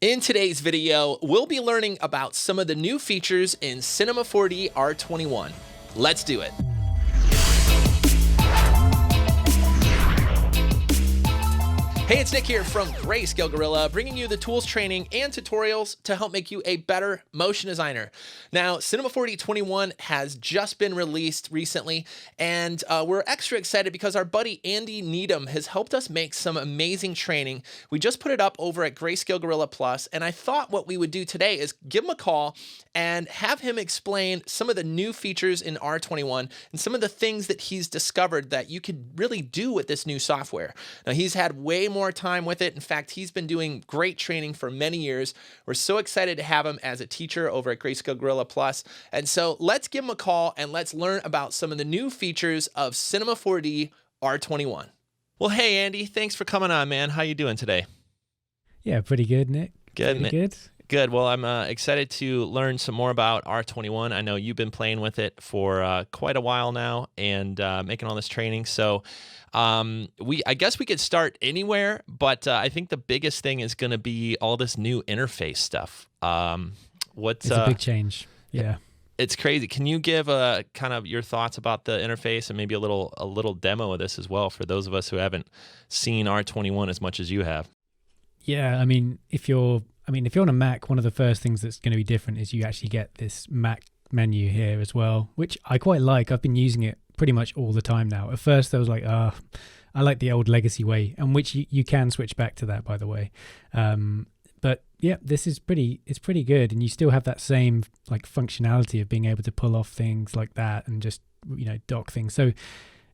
In today's video, we'll be learning about some of the new features in Cinema 4D R21. Let's do it. Hey, it's Nick here from Greyscalegorilla, bringing you the tools, training, and tutorials to help make you a better motion designer. Now, Cinema 4D 21 has just been released recently, and we're extra excited because our buddy Andy Needham has helped us make some amazing training. We just put it up over at Greyscalegorilla Plus, and I thought what we would do today is give him a call and have him explain some of the new features in R21 and some of the things that he's discovered that you could really do with this new software. Now, he's had way more time with it. In fact, he's been doing great training for many years. We're so excited to have him as a teacher over at Greyscalegorilla Plus. And so let's give him a call and let's learn about some of the new features of Cinema 4D R21. Well, hey, Andy, thanks for coming on, man. How you doing today? Yeah, pretty good, Nick. Good, pretty good. Good. Well, I'm excited to learn some more about R21. I know you've been playing with it for quite a while now and making all this training. So I guess we could start anywhere, but I think the biggest thing is going to be all this new interface stuff. It's a big change. Yeah. It's crazy. Can you give kind of your thoughts about the interface and maybe a little demo of this as well for those of us who haven't seen R21 as much as you have? Yeah, I mean, if you're on a Mac, one of the first things that's going to be different is you actually get this Mac menu here as well, which I quite like. I've been using it pretty much all the time now. At first, I was like, I like the old legacy way, and which you can switch back to that, by the way. But yeah, it's pretty good, and you still have that same like functionality of being able to pull off things like that and just dock things. So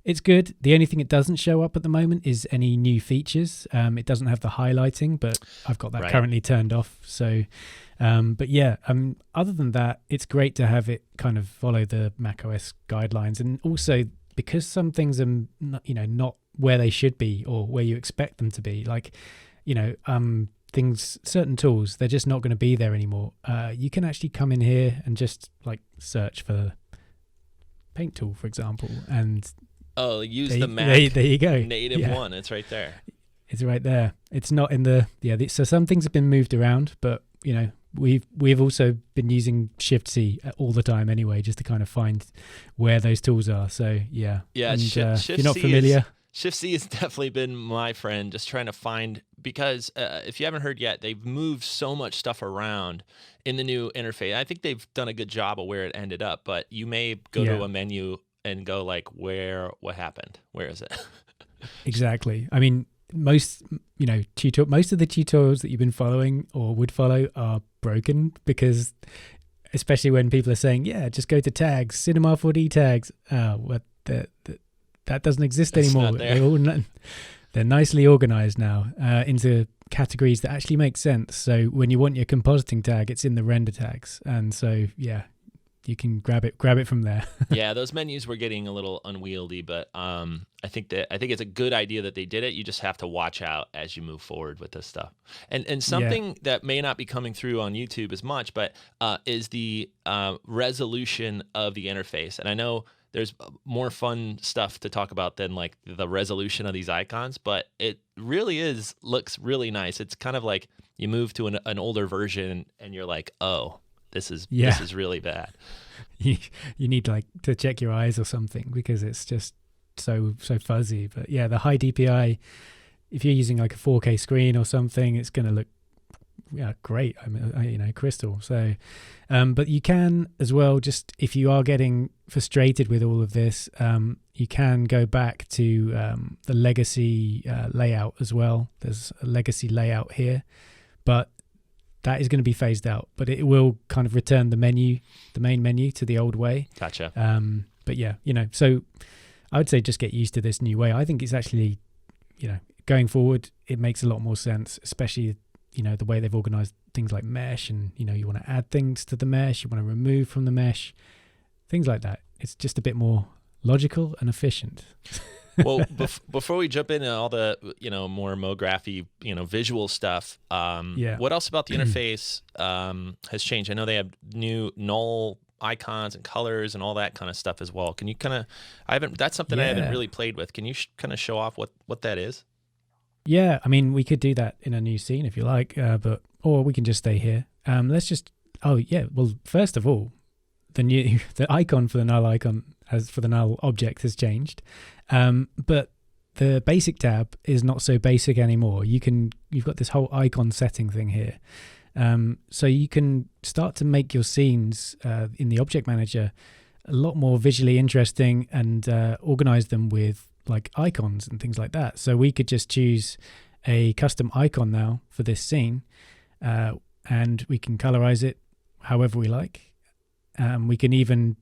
it's good. The only thing it doesn't show up at the moment is any new features. It doesn't have the highlighting, but I've got that currently turned off. So, but yeah, other than that, it's great to have it kind of follow the macOS guidelines. And also because some things are not where they should be or where you expect them to be, like, certain tools, they're just not going to be there anymore. You can actually come in here and just like search for paint tool, for example, and use the Mac. There you go. Native one. It's right there. It's right there. It's not in the so some things have been moved around, but we've also been using Shift-C all the time anyway, just to kind of find where those tools are. So yeah. And, if you're not familiar, Shift-C has definitely been my friend, just trying to find, because if you haven't heard yet, they've moved so much stuff around in the new interface. I think they've done a good job of where it ended up, but you may go to a menu and go like, what happened? Where is it? Exactly. I mean, most of the tutorials that you've been following or would follow are broken, because especially when people are saying, just go to tags, Cinema 4D tags. That doesn't exist anymore. They're nicely organized now into categories that actually make sense. So when you want your compositing tag, it's in the render tags. And so, you can grab it from there. Yeah, those menus were getting a little unwieldy, but I think it's a good idea that they did it. You just have to watch out as you move forward with this stuff. And something that may not be coming through on YouTube as much, but is the resolution of the interface. And I know there's more fun stuff to talk about than like the resolution of these icons, but it really looks really nice. It's kind of like you move to an older version and you're like, oh, this is really bad. You need like to check your eyes or something, because it's just so fuzzy. But yeah, the high DPI, if you're using like a 4K screen or something, it's going to look great. I mean, crystal. So, but you can as well, just if you are getting frustrated with all of this, you can go back to the legacy layout as well. There's a legacy layout here, but that is going to be phased out, but it will kind of return the main menu to the old way. Gotcha. But yeah, so I would say just get used to this new way. I think it's actually, going forward, it makes a lot more sense, especially, the way they've organized things like mesh, and, you want to add things to the mesh, you want to remove from the mesh, things like that. It's just a bit more logical and efficient. Well, before we jump into all the, more MoGraphy, visual stuff, what else about the interface has changed? I know they have new null icons and colors and all that kind of stuff as well. Can you that's something I haven't really played with. Can you kind of show off what that is? Yeah, I mean, we could do that in a new scene if you like, or we can just stay here. Let's just. Oh yeah. Well, first of all, the icon for the null icon for the null object has changed, but the basic tab is not so basic anymore. You've got this whole icon setting thing here, so you can start to make your scenes in the object manager a lot more visually interesting and organize them with like icons and things like that. So we could just choose a custom icon now for this scene, and we can colorize it however we like. We can even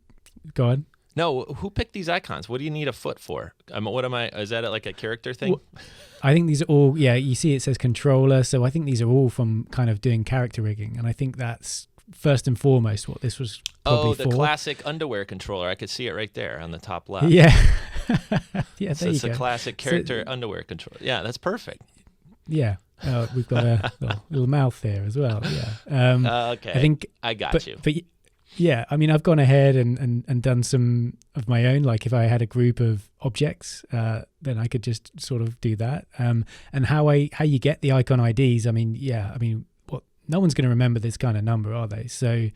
go on. No, who picked these icons? What do you need a foot for? Is that like a character thing? Well, I think these are all, yeah, you see it says controller. So I think these are all from kind of doing character rigging. And I think that's first and foremost what this was probably for. The classic underwear controller. I could see it right there on the top left. Yeah. Yeah, so there it's you a go. classic character underwear controller. Yeah, that's perfect. Yeah. We've got a little mouth here as well. Yeah. Okay. I think I got you. But yeah, I mean, I've gone ahead and done some of my own. Like if I had a group of objects, then I could just sort of do that. And how you get the icon IDs, I mean, no one's going to remember this kind of number, are they? So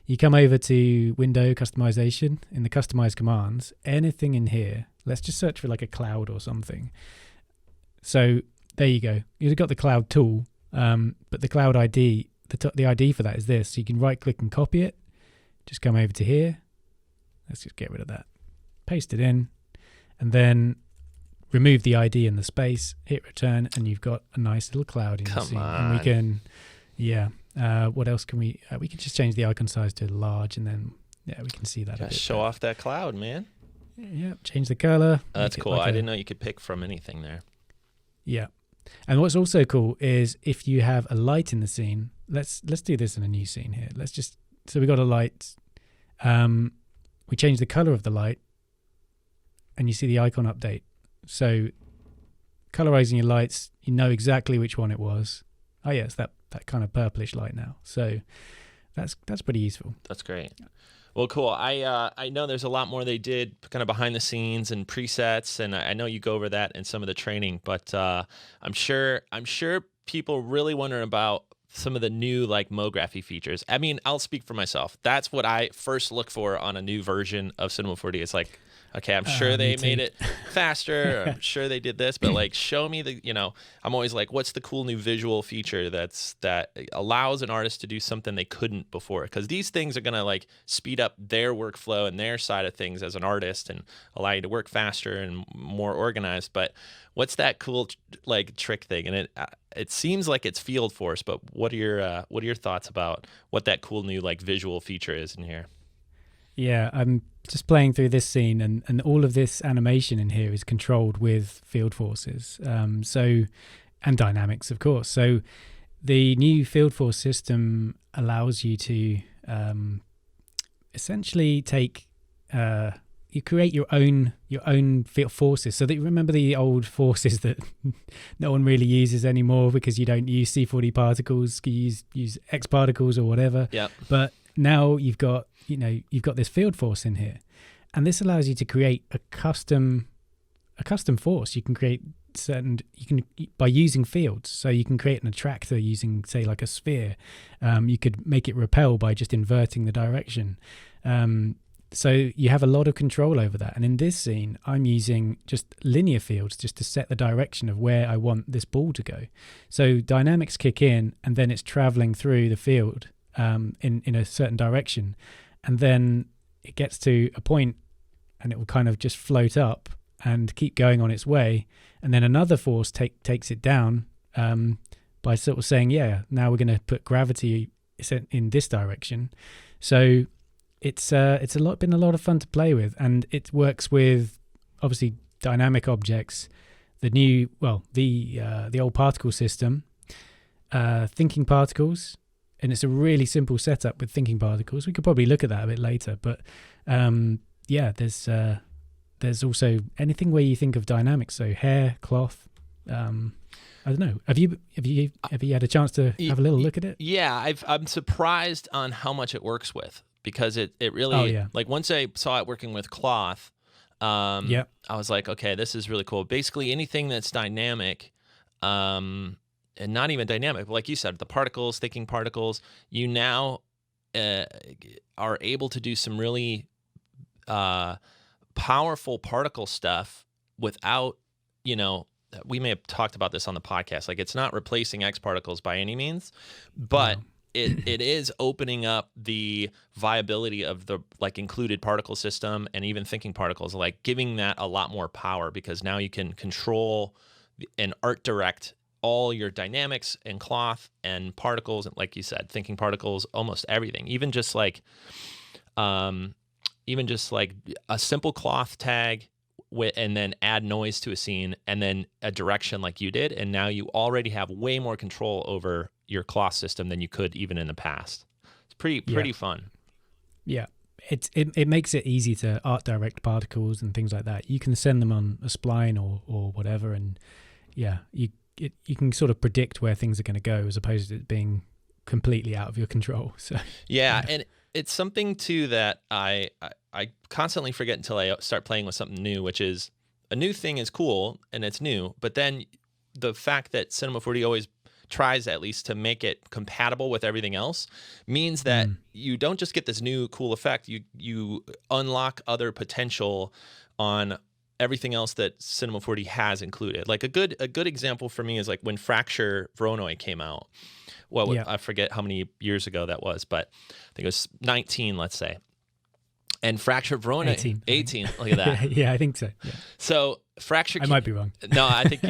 you come over to Window Customization in the Customize commands, anything in here. Let's just search for like a cloud or something. So there you go. You've got the cloud tool, but the cloud ID, the ID for that is this. So you can right click and copy it. Just come over to here. Let's just get rid of that. Paste it in, and then remove the ID in the space, hit return, and you've got a nice little cloud in the scene. And we can, what else can we can just change the icon size to large, and then, we can see that. Just show off that cloud, man. Yeah, change the color. That's cool. I didn't know you could pick from anything there. Yeah. And what's also cool is if you have a light in the scene, let's do this in a new scene here. So we got a light. We change the color of the light, and you see the icon update. So colorizing your lights, you know exactly which one it was. Oh yeah, it's that kind of purplish light now. So that's pretty useful. That's great. Well, cool. I know there's a lot more they did kind of behind the scenes and presets, and I know you go over that in some of the training, but I'm sure people really wondering about some of the new like MoGraphy features. I mean, I'll speak for myself. That's what I first look for on a new version of Cinema 4D. It's like, okay, I'm sure they made it faster. Or I'm sure they did this, but like, show me I'm always like, what's the cool new visual feature that allows an artist to do something they couldn't before? Because these things are gonna like speed up their workflow and their side of things as an artist and allow you to work faster and more organized. But what's that cool like trick thing? And it seems like it's field force, but what are your thoughts about what that cool new like visual feature is in here? Yeah, I'm just playing through this scene, and all of this animation in here is controlled with field forces. And dynamics, of course. So the new field force system allows you to essentially take you create your own field forces. So that you remember the old forces that no one really uses anymore because you don't use C4D particles, you use X particles or whatever. Yeah. But now you've got this field force in here, and this allows you to create a custom force. You can create by using fields. So you can create an attractor using, say, like a sphere. You could make it repel by just inverting the direction. So you have a lot of control over that. And in this scene, I'm using just linear fields just to set the direction of where I want this ball to go. So dynamics kick in, and then it's traveling through the field in a certain direction. And then it gets to a point, and it will kind of just float up and keep going on its way. And then another force takes it down by sort of saying, now we're going to put gravity in this direction. So it's been a lot of fun to play with, and it works with obviously dynamic objects, the old particle system, thinking particles, and it's a really simple setup with thinking particles. We could probably look at that a bit later, but there's also anything where you think of dynamics, so hair, cloth. I don't know. Have you had a chance to have a little look at it? Yeah, I'm surprised on how much it works with, because it really like once I saw it working with cloth, I was like, okay, this is really cool. Basically, anything that's dynamic, and not even dynamic, but like you said, the particles, thinking particles, you now are able to do some really powerful particle stuff without, we may have talked about this on the podcast. Like, it's not replacing X particles by any means, but No. it is opening up the viability of the like included particle system and even thinking particles, like giving that a lot more power, because now you can control and art direct all your dynamics and cloth and particles, and like you said, thinking particles, almost everything, even just like a simple cloth tag and then add noise to a scene and then a direction like you did. And now you already have way more control over your cloth system than you could even in the past. It's pretty fun. Yeah. It makes it easy to art direct particles and things like that. You can send them on a spline or whatever. And yeah, you can sort of predict where things are going to go, as opposed to it being completely out of your control. So yeah. And it's something too that I constantly forget until I start playing with something new, which is a new thing is cool and it's new, but then the fact that Cinema 4D always tries at least to make it compatible with everything else means that you don't just get this new cool effect, you unlock other potential on everything else that Cinema 4D has included. Like a good example for me is like when Fracture Voronoi came out. Well, I forget how many years ago that was, but I think it was 19, let's say. And Fracture Voronoi 18. Look at that. yeah, I think so. Yeah. So Fracture. I might be wrong. No, I think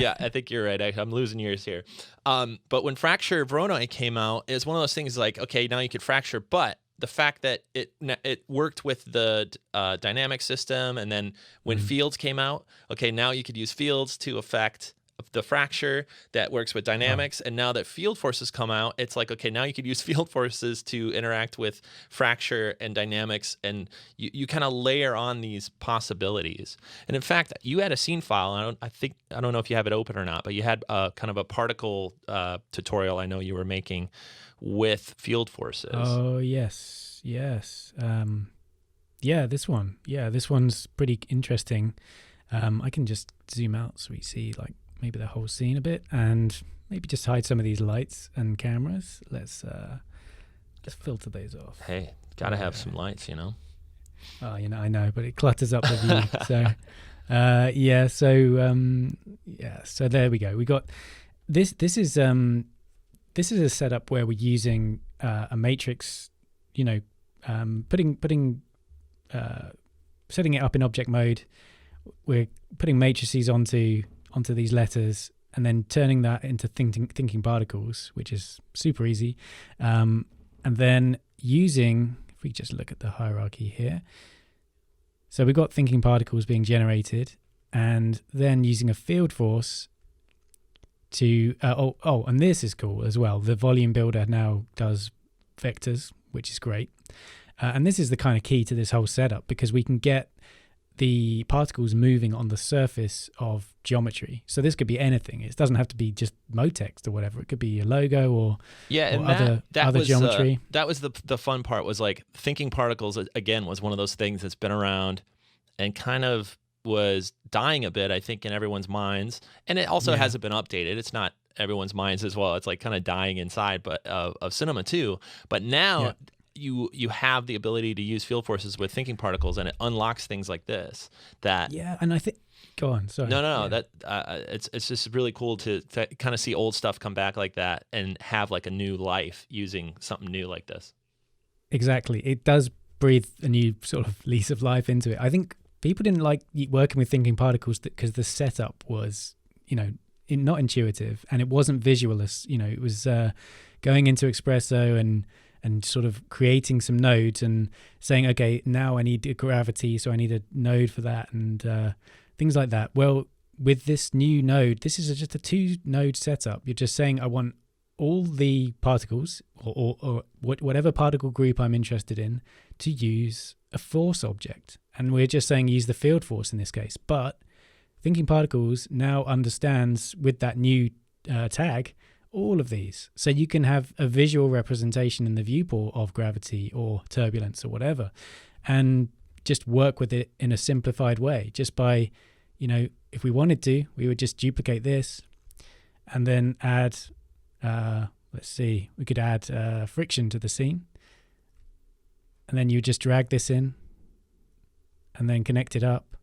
you're right. I'm losing years here. But when Fracture Voronoi came out, it was one of those things like, okay, now you could fracture, but the fact that it worked with the dynamic system, and then when fields came out, okay, now you could use fields to affect the fracture that works with dynamics. And now that field forces come out, it's like, okay, now you could use field forces to interact with fracture and dynamics, and you kind of layer on these possibilities. And in fact, you had a scene file. I don't know if you have it open or not, but you had kind of a particle tutorial I know you were making with field forces. Oh, yes. This one. Yeah, this one's pretty interesting. I can just zoom out so we see like maybe the whole scene a bit, and maybe just hide some of these lights and cameras. Let's filter those off. Hey, gotta have some lights, Oh, I know, but it clutters up the view. So there we go. We got this. This is a setup where we're using a matrix. Setting it up in object mode. We're putting matrices onto these letters and then turning that into thinking particles, which is super easy. And then using, if we just look at the hierarchy here. So we've got thinking particles being generated, and then using a field force to, and this is cool as well. The volume builder now does vectors, which is great. And this is the kind of key to this whole setup, because we can get the particles moving on the surface of geometry. So this could be anything. It doesn't have to be just motext or whatever. It could be a logo or other geometry. That was the fun part, was like thinking particles, again, was one of those things that's been around and kind of was dying a bit, I think, in everyone's minds. And it also hasn't been updated. It's not everyone's minds as well. It's like kind of dying inside, but of cinema too. But now you have the ability to use field forces with thinking particles, and it unlocks things like this. And I think go on. Sorry. No. That it's just really cool to kind of see old stuff come back like that and have like a new life using something new like this. Exactly, it does breathe a new sort of lease of life into it. I think people didn't like working with thinking particles because the setup was, not intuitive, and it wasn't visualist. It was going into Espresso and sort of creating some nodes and saying, okay, now I need a gravity, so I need a node for that, and things like that. Well, with this new node, this is just a 2-node setup. You're just saying, I want all the particles or whatever particle group I'm interested in to use a force object. And we're just saying use the field force in this case. But thinking particles now understands, with that new tag, all of these. So you can have a visual representation in the viewport of gravity or turbulence or whatever, and just work with it in a simplified way. Just by, if we wanted to, we would just duplicate this and then add, let's see, we could add friction to the scene. And then you just drag this in and then connect it up.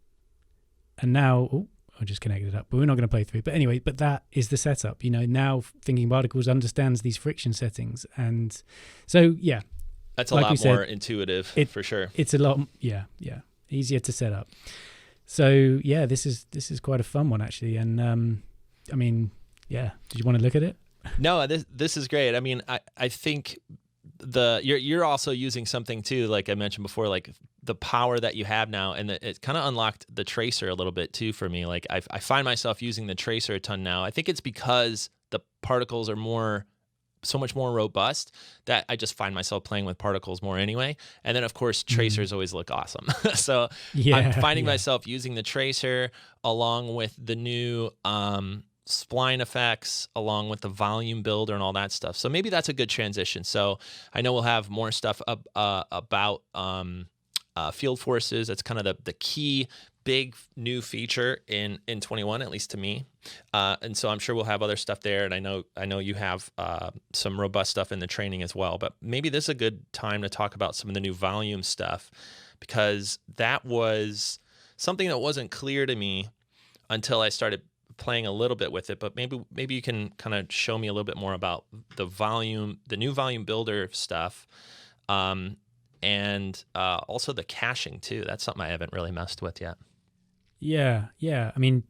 And now, I'll just connect it up, but we're not going to play through. But anyway, but that is the setup. Now Thinking Particles understands these friction settings. And so, yeah. That's a lot more intuitive, for sure. It's a lot, easier to set up. So, yeah, this is quite a fun one, actually. And, I mean, yeah, did you want to look at it? No, this is great. I mean, I think you're also using something too, like I mentioned before, like the power that you have now, and it kind of unlocked the tracer a little bit too for me. Like I find myself using the tracer a ton now. I think it's because the particles are so much more robust that I just find myself playing with particles more anyway. And then of course tracers always look awesome. So I'm finding myself using the tracer along with the new spline effects, along with the volume builder and all that stuff. So maybe that's a good transition. So I know we'll have more stuff about field forces. That's kind of the key big new feature in 21, at least to me. And so I'm sure we'll have other stuff there. And I know you have some robust stuff in the training as well. But maybe this is a good time to talk about some of the new volume stuff, because that was something that wasn't clear to me until I started playing a little bit with it. But maybe you can kind of show me a little bit more about the new volume builder stuff, and also the caching too. That's something I haven't really messed with yet. Yeah. I mean,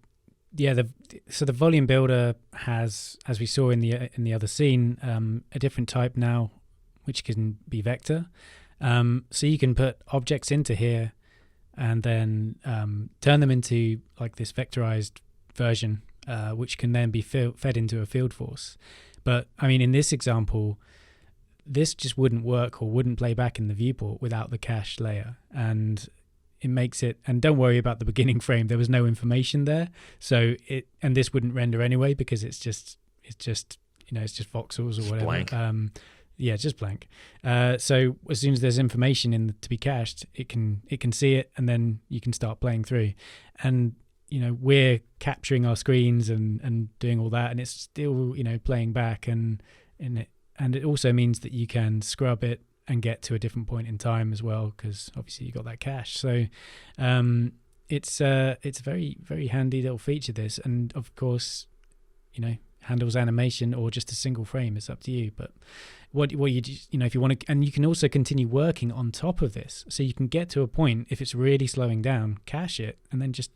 so the volume builder has, as we saw in the other scene, a different type now, which can be vector. So you can put objects into here and then turn them into like this vectorized version, which can then be fed into a field force. But I mean, in this example, this just wouldn't work or wouldn't play back in the viewport without the cache layer, and it makes it. And don't worry about the beginning frame; there was no information there, so this wouldn't render anyway because it's just voxels or whatever. Blank. Just blank. So as soon as there's information to be cached, it can see it, and then you can start playing through. And we're capturing our screens and doing all that, and it's still playing back, and it also means that you can scrub it and get to a different point in time as well, because obviously you got that cache. So it's a very, very handy little feature, this, and of course handles animation or just a single frame. It's up to you. But what you if you want to, and you can also continue working on top of this, so you can get to a point, if it's really slowing down, cache it, and then just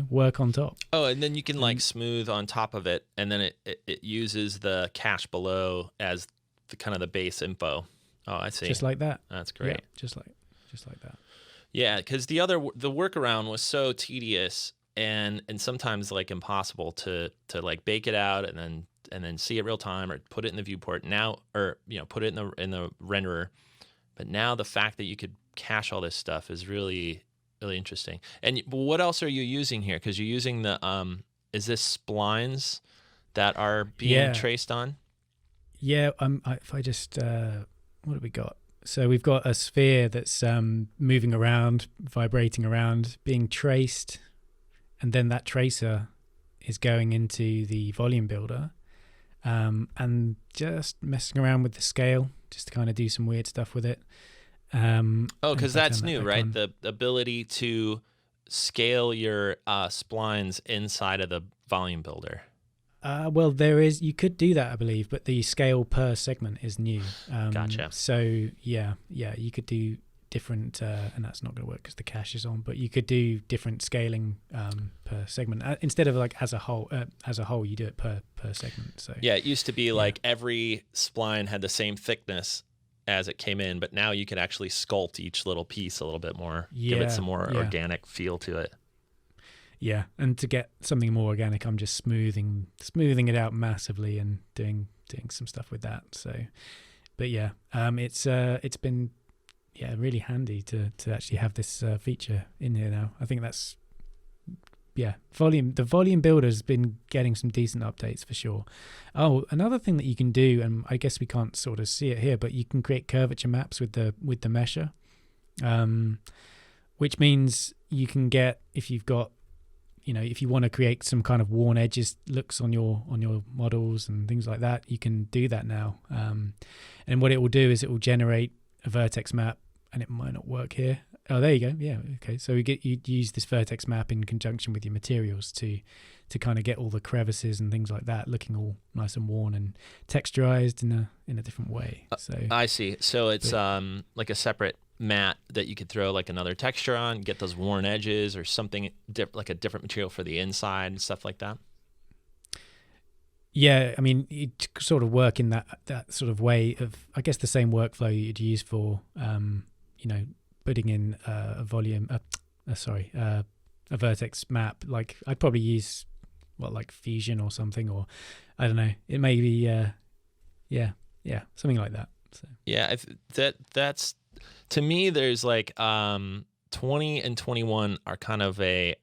work on top. Oh, and then you can like smooth on top of it, and then it uses the cache below as the kind of the base info. Oh, I see. Just like that. That's great. Yeah, just like that. Yeah, because the workaround was so tedious and sometimes like impossible to like bake it out and then see it real time or put it in the viewport now, or put it in the renderer. But now the fact that you could cache all this stuff is really, really interesting. And what else are you using here? Because you're using the is this splines that are being traced on? Yeah. If I just what have we got? So we've got a sphere that's moving around, vibrating around, being traced, and then that tracer is going into the volume builder, and just messing around with the scale, just to kind of do some weird stuff with it. Because that's new, right? The ability to scale your splines inside of the volume builder. Well, you could do that, I believe, but the scale per segment is new. Gotcha. So yeah, you could do different, and that's not going to work because the cache is on. But you could do different scaling per segment instead of like as a whole. You do it per segment. So yeah, it used to be like every spline had the same thickness as it came in, but now you can actually sculpt each little piece a little bit more, give it some more organic feel to it. Yeah, and to get something more organic, I'm just smoothing it out massively and doing some stuff with that. So, but yeah, it's been really handy to actually have this feature in here now. I think that's the volume builder's been getting some decent updates for sure. Oh, another thing that you can do, and I guess we can't sort of see it here, but you can create curvature maps with the mesher, which means you can get, if you've got if you want to create some kind of worn edges looks on your models and things like that, you can do that now. And what it will do is it will generate a vertex map, and it might not work here. Oh, there you go. Yeah, okay. So you use this vertex map in conjunction with your materials to kind of get all the crevices and things like that looking all nice and worn and texturized in a different way. So I see. So it's like a separate mat that you could throw like another texture on, get those worn edges or something like a different material for the inside and stuff like that. Yeah, I mean, you sort of work in that sort of way of, I guess, the same workflow you'd use for, putting in a vertex map. Like I'd probably use like Fusion or something, or I don't know. It may be, something like that. So. Yeah, that's to me. There's like 20 and 21 are kind of a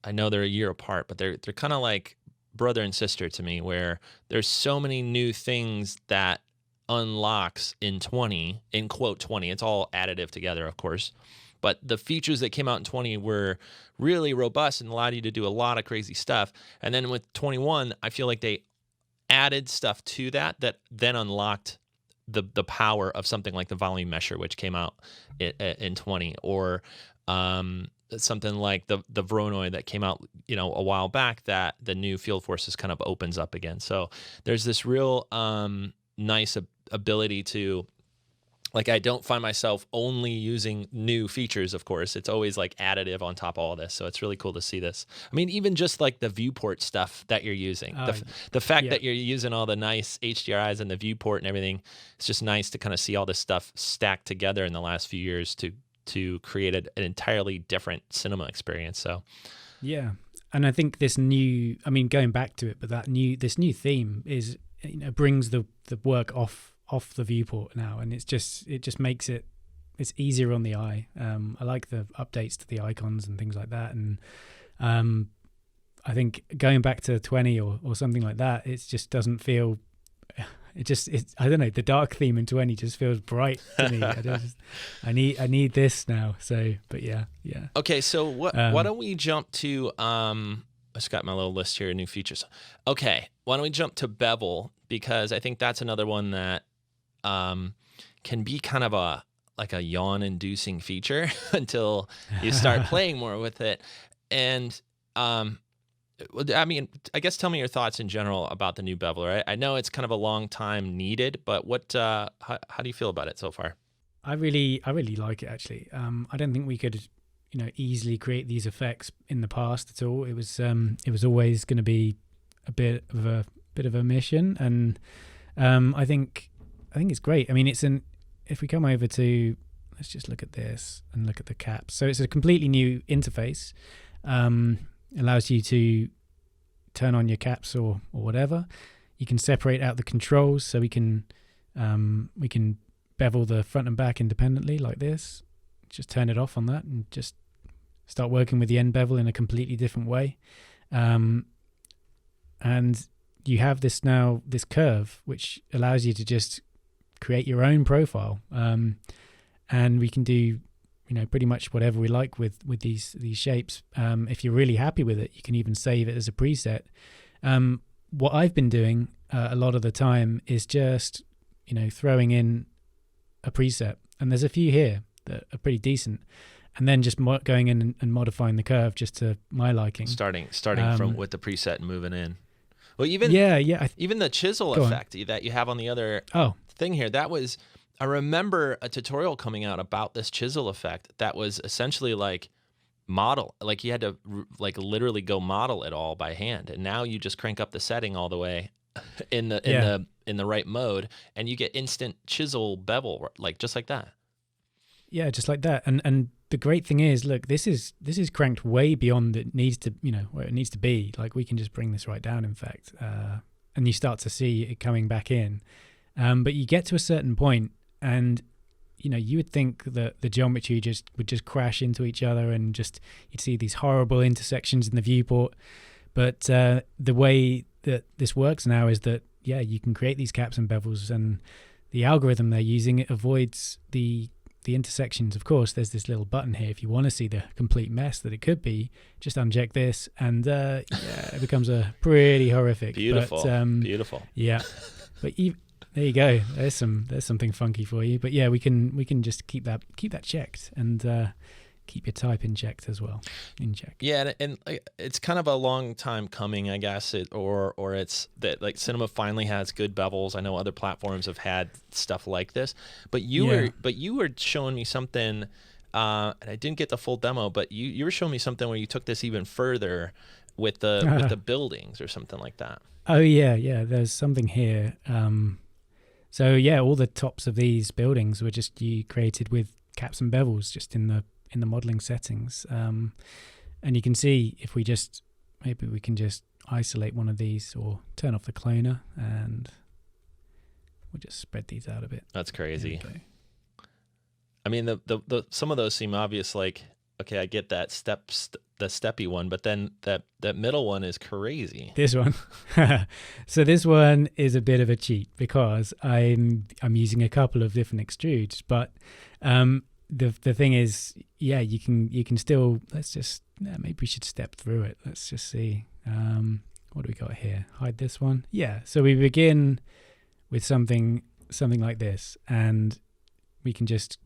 I know they're a year apart, but they're kind of like brother and sister to me, where there's so many new things that unlocks in 20, in quote 20. It's all additive together, of course. But the features that came out in 20 were really robust and allowed you to do a lot of crazy stuff. And then with 21, I feel like they added stuff to that then unlocked the power of something like the volume mesher, which came out in 20, or something like the Voronoi that came out a while back, that the new field forces kind of opens up again. So there's this real nice ability to, like, I don't find myself only using new features, of course. It's always like additive on top of all this. So it's really cool to see this. I mean, even just like the viewport stuff that you're using, the fact that you're using all the nice HDRIs and the viewport and everything, it's just nice to kind of see all this stuff stacked together in the last few years to create an entirely different cinema experience. So yeah. And I think going back to it, but this new theme is, brings the work off the viewport now, and it just makes it's easier on the eye. I like the updates to the icons and things like that, and I think going back to 20 or something like that, it just doesn't feel. I don't know. The dark theme in 20 just feels bright to me. I need this now. So, but yeah. Okay, so why don't we jump to I just got my little list here of new features. Okay, why don't we jump to bevel, because I think that's another one that can be kind of a yawn-inducing feature until you start playing more with it. And I mean, I guess tell me your thoughts in general about the new bevel. Right? I know it's kind of a long time needed, but how do you feel about it so far? I really like it, actually. I don't think we could, easily create these effects in the past at all. It was always going to be a bit of a mission, and I think it's great. I mean, if we come over to, let's just look at this and look at the caps. So it's a completely new interface. Allows you to turn on your caps or whatever. You can separate out the controls, so we can bevel the front and back independently like this. Just turn it off on that and just start working with the end bevel in a completely different way. And you have this curve, which allows you to just create your own profile. And we can do pretty much whatever we like with these shapes. If you're really happy with it, you can even save it as a preset. What I've been doing a lot of the time is just throwing in a preset, and there's a few here that are pretty decent, and then just going in and modifying the curve just to my liking. Starting from with the preset and moving in. Well, even even the chisel effect that you have on the other thing here, that was. I remember a tutorial coming out about this chisel effect that was essentially like you had to literally go model it all by hand, and now you just crank up the setting all the way in the right mode, and you get instant chisel bevel just like that. Yeah, just like that. And the great thing is, look, this is cranked way beyond it needs to where it needs to be. Like, we can just bring this right down, in fact, and you start to see it coming back in. But you get to a certain point, and you would think that the geometry would just crash into each other, and you'd see these horrible intersections in the viewport. But the way that this works now is that you can create these caps and bevels, and the algorithm they're using, it avoids the the intersections, of course, there's this little button here. If you want to see the complete mess that it could be, just uncheck this, and yeah, it becomes a pretty horrific. Beautiful, but, beautiful. Yeah, but there you go. There's something funky for you. But yeah, we can just keep that checked, and keep your type in checked as well. In check. Yeah, and it's kind of a long time coming, I guess. Or it's that like Cinema finally has good bevels. I know other platforms have had stuff like this, but you were showing me something, and I didn't get the full demo. But you were showing me something where you took this even further with the buildings or something like that. Oh yeah. There's something here. So yeah, all the tops of these buildings were just you created with caps and bevels, just in the modeling settings, and you can see if maybe we can just isolate one of these or turn off the cloner, and we'll just spread these out a bit. That's crazy. I mean, the some of those seem obvious, like, okay, I get that the steppy one, but then that middle one is crazy. This one. So this one is a bit of a cheat because I'm using a couple of different extrudes, but the thing is, yeah, you can still, maybe we should step through it. Let's just see. What do we got here? Hide this one. Yeah. So we begin with something like this, and we can just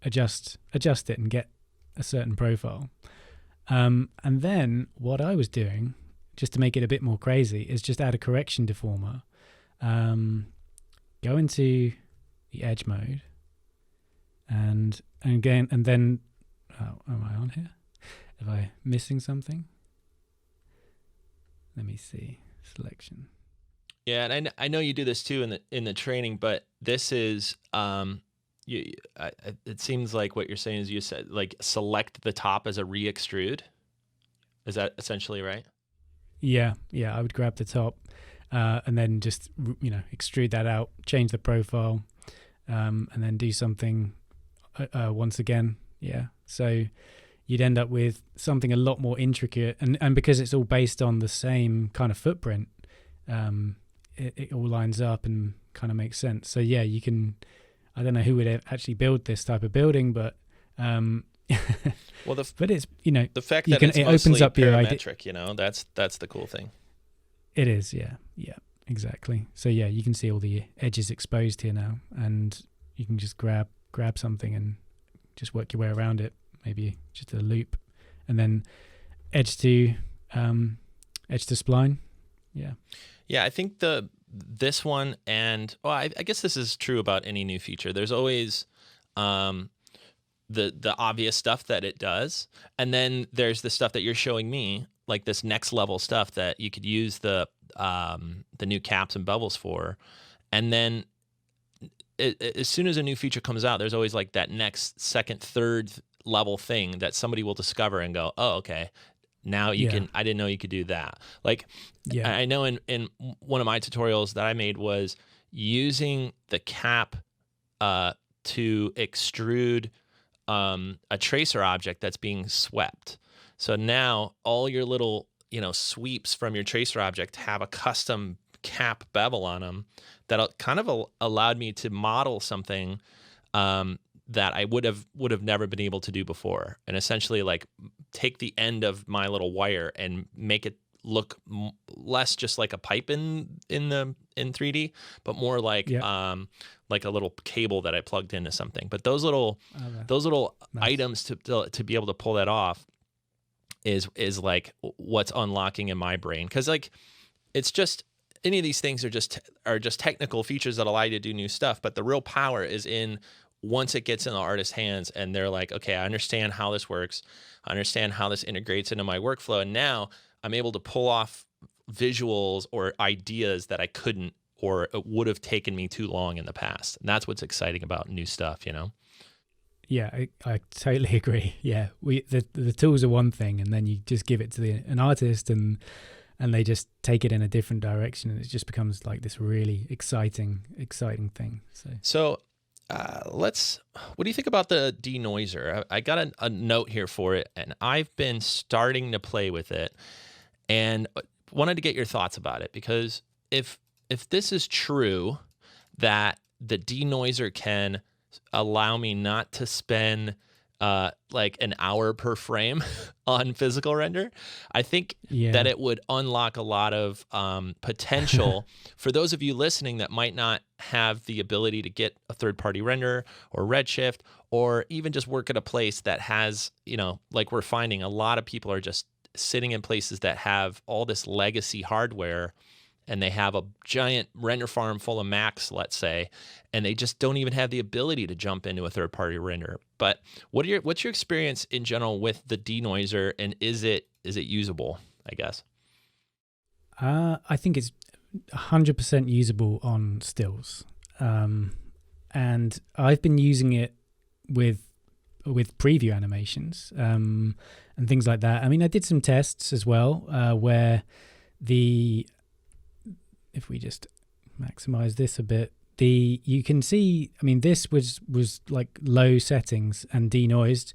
adjust it and get a certain profile. And then what I was doing, just to make it a bit more crazy, is just add a correction deformer. Go into the edge mode, and then am I on here? Am I missing something? Let me see. Selection. Yeah, and I know you do this too in the training, but this is it seems like what you're saying is you said like select the top as a re-extrude. Is that essentially right? Yeah. I would grab the top, and then just extrude that out, change the profile, and then do something once again. Yeah. So you'd end up with something a lot more intricate, and because it's all based on the same kind of footprint, it all lines up and kind of makes sense. So yeah, you can. I don't know who would actually build this type of building, but well, but it's the fact that it opens up your idea. That's the cool thing. It is, yeah, exactly. So yeah, you can see all the edges exposed here now, and you can just grab something and just work your way around it. Maybe just a loop, and then edge to spline. Yeah. I think this one, and I guess this is true about any new feature. There's always the obvious stuff that it does, and then there's the stuff that you're showing me, like this next level stuff that you could use the new caps and bubbles for, and then as soon as a new feature comes out, there's always like that next, second, third level thing that somebody will discover and go, oh, okay, now you can, I didn't know you could do that. Like, I know in one of my tutorials that I made was using the cap to extrude a tracer object that's being swept. So now all your little, sweeps from your tracer object have a custom cap bevel on them that kind of allowed me to model something that I would have never been able to do before, and essentially like take the end of my little wire and make it look less just like a pipe in 3D, but more like a little cable that I plugged into something. But those little nice items to be able to pull that off is like what's unlocking in my brain, because like it's just any of these things are just technical features that allow you to do new stuff, but the real power is in once it gets in the artist's hands and they're like, okay, I understand how this works. I understand how this integrates into my workflow. And now I'm able to pull off visuals or ideas that I couldn't, or it would have taken me too long in the past. And that's what's exciting about new stuff, Yeah, I totally agree. Yeah, the tools are one thing, and then you just give it to an artist, and they just take it in a different direction, and it just becomes like this really exciting thing. So what do you think about the denoiser? I got a note here for it, and I've been starting to play with it, and wanted to get your thoughts about it, because if this is true that the denoiser can allow me not to spend like an hour per frame on physical render. I think that it would unlock a lot of potential for those of you listening that might not have the ability to get a third-party render or Redshift, or even just work at a place that has, like we're finding a lot of people are just sitting in places that have all this legacy hardware, and they have a giant render farm full of Macs, let's say, and they just don't even have the ability to jump into a third-party render. But what's your experience in general with the denoiser, and is it usable, I guess? I think it's 100% usable on stills. And I've been using it with preview animations and things like that. I mean, I did some tests as well where if we just maximize this a bit, you can see, I mean, this was like low settings and denoised,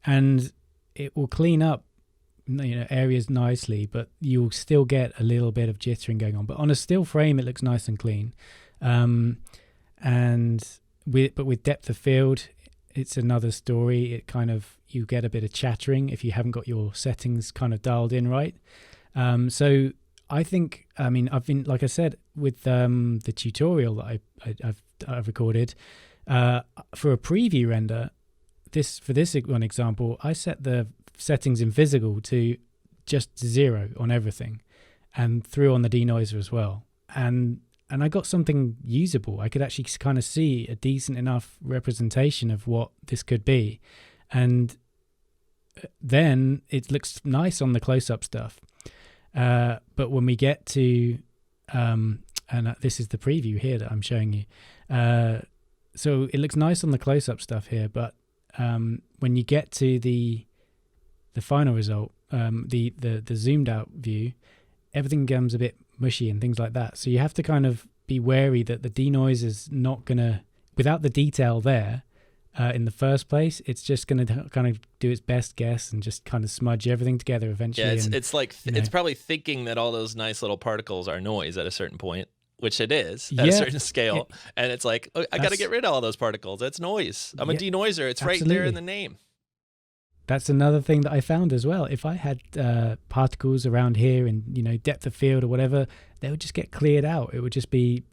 and it will clean up areas nicely, but you'll still get a little bit of jittering going on. But on a still frame, it looks nice and clean. But with depth of field, it's another story. It kind of, you get a bit of chattering if you haven't got your settings kind of dialed in right. So I think, I mean, I've been, like I said, with the tutorial that I've recorded for a preview render. For this one example, I set the settings in physical to just 0 on everything, and threw on the denoiser as well, and I got something usable. I could actually kind of see a decent enough representation of what this could be, and then it looks nice on the close-up stuff. But when we get to, and this is the preview here that I'm showing you, so it looks nice on the close-up stuff here, but when you get to the final result, the zoomed out view, everything becomes a bit mushy and things like that. So you have to kind of be wary that the denoise is not gonna, without the detail there in the first place, it's just gonna kind of do its best guess and just kind of smudge everything together eventually. Yeah, it's like it's probably thinking that all those nice little particles are noise at a certain point, which it is at a certain scale, and it's like, oh, I got to get rid of all those particles. It's noise. I'm a denoiser. It's right there in the name. That's another thing that I found as well. If I had particles around here and depth of field or whatever, they would just get cleared out. It would just be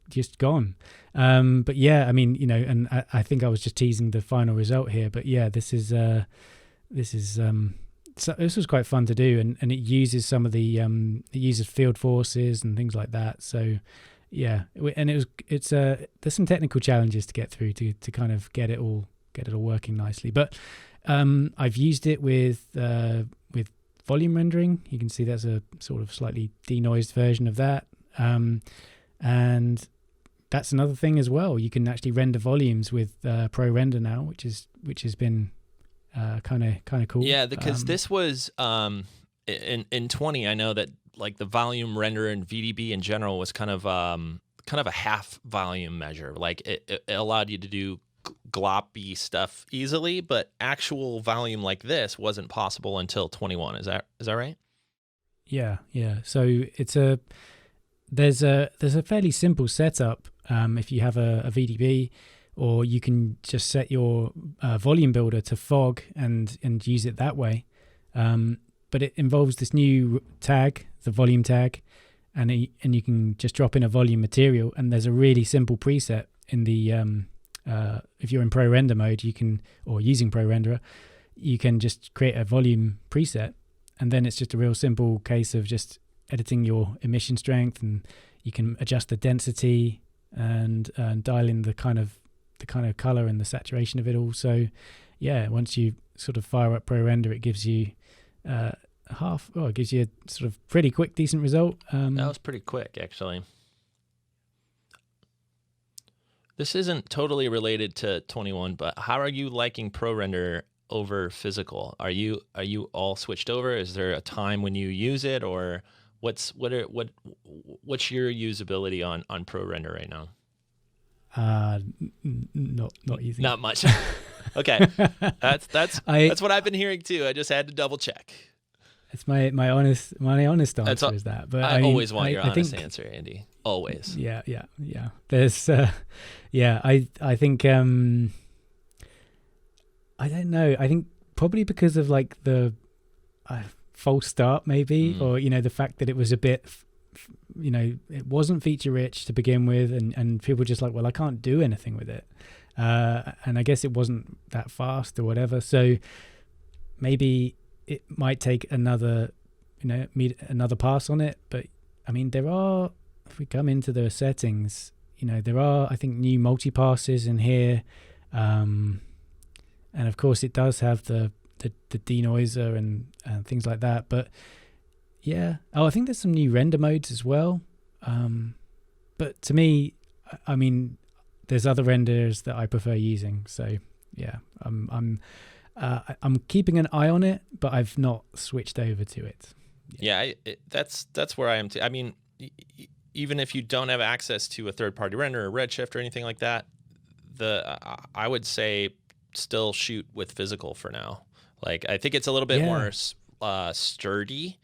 just gone. But yeah, I mean, and I think I was just teasing the final result here. But yeah, this was quite fun to do, and it uses some of the it uses field forces and things like that. So yeah, and there's some technical challenges to get through to kind of get it all working nicely. But I've used it with volume rendering. You can see that's a sort of slightly denoised version of that, and that's another thing as well. You can actually render volumes with Pro Render now, which has been kind of cool. Yeah, because this was in 20. I know that like the volume render and VDB in general was kind of a half volume measure. Like it allowed you to do gloppy stuff easily, but actual volume like this wasn't possible until 21. Is that right? Yeah. So there's a fairly simple setup if you have a VDB, or you can just set your volume builder to fog and use it that way. But it involves this new tag, the volume tag, and you can just drop in a volume material, and there's a really simple preset in the if you're in Pro Render mode, or using Pro Renderer, you can just create a volume preset, and then it's just a real simple case of just editing your emission strength, and you can adjust the density and dial in the kind of color and the saturation of it all. So yeah, once you sort of fire up Pro Render, it gives you it gives you a sort of pretty quick, decent result. That was pretty quick, actually. This isn't totally related to 21, but how are you liking Pro Render over physical? Are you all switched over? Is there a time when you use it, or what's your usability on Pro Render right now? Not using. Not much. Okay, that's what I've been hearing too. I just had to double check. It's my honest answer is that. But I always want your honest answer, Andy. always. Yeah. There's, yeah, I think, I don't know. I think probably because of like the false start, maybe, or the fact that it was a bit, it wasn't feature rich to begin with, and people were just like, well, I can't do anything with it, and I guess it wasn't that fast or whatever. So maybe it might take another pass on it. But I mean, there are, if we come into the settings, there are, I think, new multi-passes in here, and of course it does have the denoiser and things like that. But yeah, I think there's some new render modes as well. But to me, I mean, there's other renders that I prefer using. So yeah, I'm keeping an eye on it, but I've not switched over to it. Yeah, that's where I am too. I mean, even if you don't have access to a third-party render or Redshift or anything like that, I would say still shoot with physical for now. Like, I think it's a little bit more sturdy,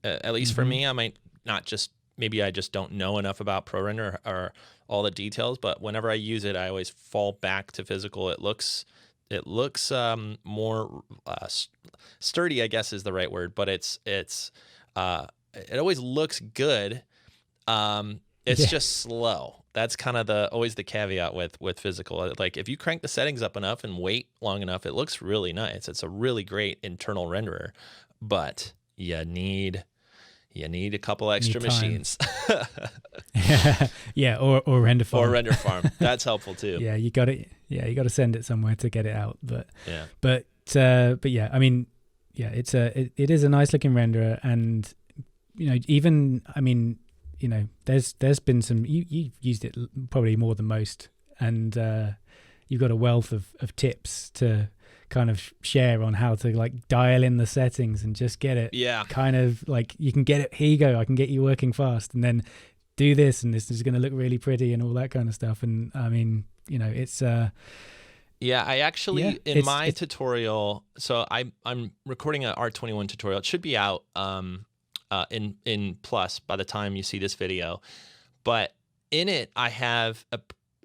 at least for me. I might not just, maybe I just don't know enough about ProRender or all the details, but whenever I use it, I always fall back to physical. It looks more sturdy, I guess is the right word, but it always looks good. It's just slow. That's kind of always the caveat with physical. Like, if you crank the settings up enough and wait long enough, it looks really nice. It's a really great internal renderer, but you need a couple extra machines. Yeah, or render farm. Or render farm. That's helpful too. Yeah, you got to send it somewhere to get it out. But yeah, I mean, yeah, it is a nice looking renderer, and even, I mean, there's been some, you've used it probably more than most, and you've got a wealth of tips to kind of share on how to like dial in the settings and just get it kind of like, you can get it, here you go, I can get you working fast, and then do this, and this is going to look really pretty and all that kind of stuff. And I mean, it's I actually in my tutorial, so I'm recording an R21 tutorial. It should be out in Plus by the time you see this video, but in it I have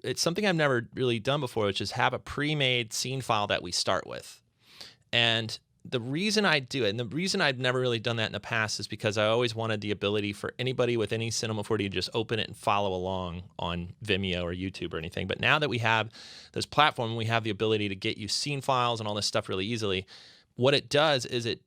it's something I've never really done before, which is have a pre-made scene file that we start with. And the reason I do it, and the reason I've never really done that in the past, is because I always wanted the ability for anybody with any Cinema 4D to just open it and follow along on Vimeo or YouTube or anything. But now that we have this platform, we have the ability to get you scene files and all this stuff really easily. What it does is it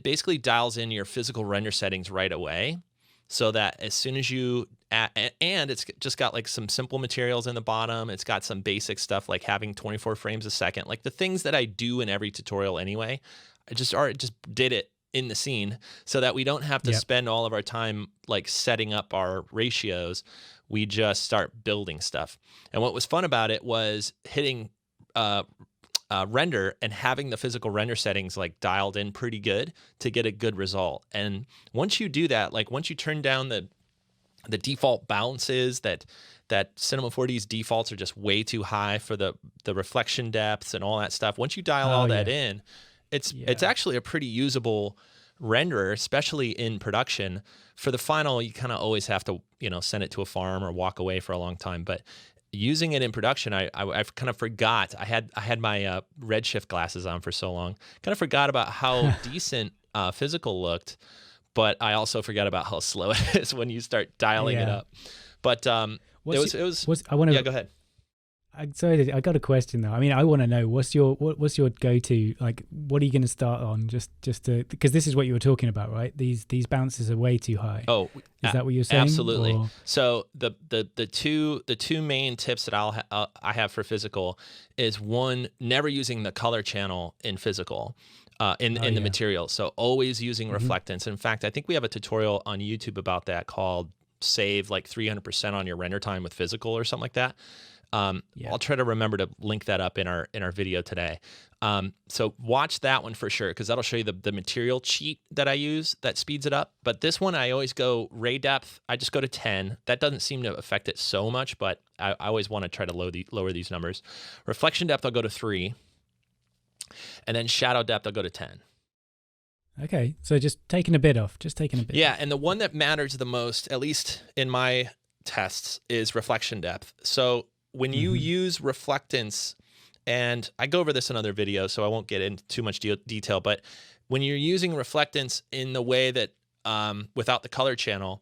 basically dials in your physical render settings right away, so that as soon as you and it's just got like some simple materials in the bottom. It's got some basic stuff like having 24 frames a second, like the things that I do in every tutorial anyway. I just did it in the scene so that we don't have to spend all of our time like setting up our ratios. We just start building stuff. And what was fun about it was hitting render and having the physical render settings like dialed in pretty good to get a good result. And once you do that, like once you turn down the default balances, that Cinema 4D's defaults are just way too high for the reflection depths and all that stuff. Once you dial all that in, it's actually a pretty usable renderer, especially in production. For the final, you kind of always have to send it to a farm or walk away for a long time. But using it in production, I've kind of forgot. I had my Redshift glasses on for so long, kind of forgot about how decent physical looked. But I also forgot about how slow it is when you start dialing it up. But I want to go ahead. Sorry, I got a question though. I mean, I want to know what's your go-to, like what are you going to start on, just to, because this is what you were talking about, right? These bounces are way too high. Oh, is that what you're saying? Absolutely. Or? So the two main tips that I have for physical is, one, never using the color channel in physical. In the material. So always using reflectance. In fact, I think we have a tutorial on YouTube about that called save like 300% on your render time with physical or something like that. I'll try to remember to link that up in our video today. So watch that one for sure, because that'll show you the material cheat that I use that speeds it up. But this one, I always go ray depth. I just go to 10. That doesn't seem to affect it so much, but I always want to try to lower these numbers. Reflection depth, I'll go to 3. And then shadow depth, I'll go to 10. Okay, so just taking a bit off, Yeah, and the one that matters the most, at least in my tests is reflection depth. So when you use reflectance, and I go over this in other videos, so I won't get into too much detail, but when you're using reflectance in the way that without the color channel,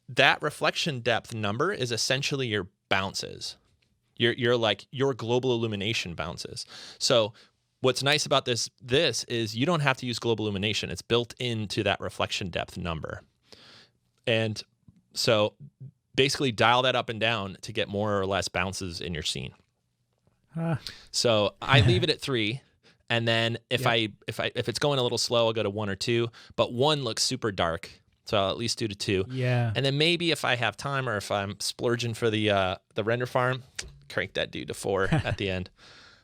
that reflection depth number is essentially your bounces. You're like your global illumination bounces. So what's nice about this is you don't have to use global illumination. It's built into that reflection depth number. And so basically dial that up and down to get more or less bounces in your scene. So I leave it at 3. And then if it's going a little slow, I'll go to 1 or 2, but 1 looks super dark. So I'll at least do to 2. Yeah. And then maybe if I have time or if I'm splurging for the render farm, crank that dude to 4 at the end.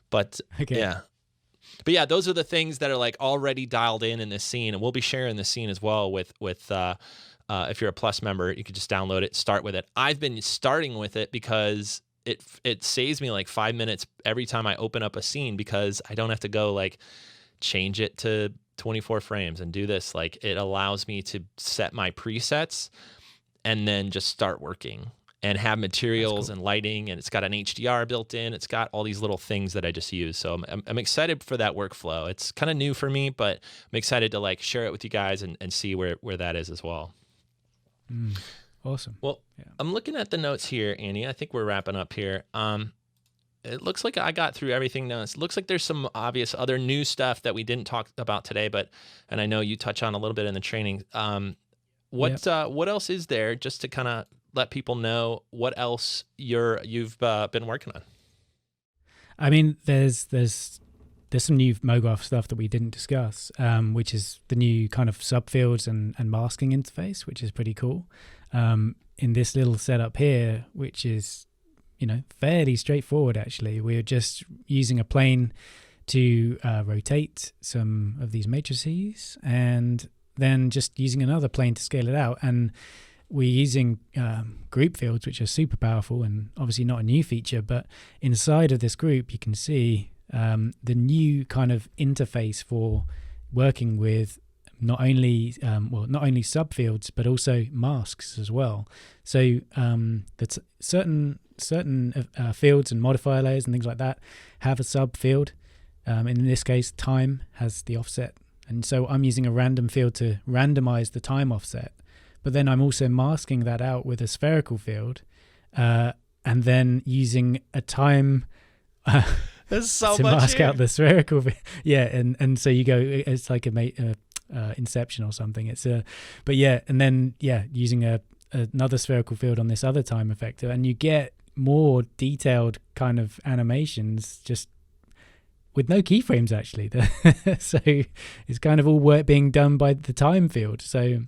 But yeah. But yeah, those are the things that are like already dialed in this scene, and we'll be sharing this scene as well with if you're a Plus member, you can just download it, start with it. I've been starting with it because it saves me like 5 minutes every time I open up a scene, because I don't have to go like change it to 24 frames and do this. Like, it allows me to set my presets and then just start working and have materials and lighting, and it's got an HDR built in. It's got all these little things that I just use. So I'm excited for that workflow. It's kind of new for me, but I'm excited to like share it with you guys and see where that is as well. Awesome. Well, I'm looking at the notes here, Annie. I think we're wrapping up here. It looks like I got through everything now. It looks like there's some obvious other new stuff that we didn't talk about today, and I know you touch on a little bit in the training. What else is there, just to kind of let people know what else you've been working on? I mean, there's some new MoGraph stuff that we didn't discuss, which is the new kind of subfields and masking interface, which is pretty cool. In this little setup here, which is, fairly straightforward actually. We're just using a plane to rotate some of these matrices, and then just using another plane to scale it out. And we're using group fields, which are super powerful and obviously not a new feature, but inside of this group, you can see the new kind of interface for working with not only subfields, but also masks as well. So that's certain fields and modifier layers and things like that have a subfield. In this case, time has the offset. And so I'm using a random field to randomize the time offset. But then I'm also masking that out with a spherical field, and then using a time There's so to much mask here. out the spherical. Yeah, and so you go. It's like a Inception or something. And then using another spherical field on this other time effector, and you get more detailed kind of animations just with no keyframes actually. So it's kind of all work being done by the time field. So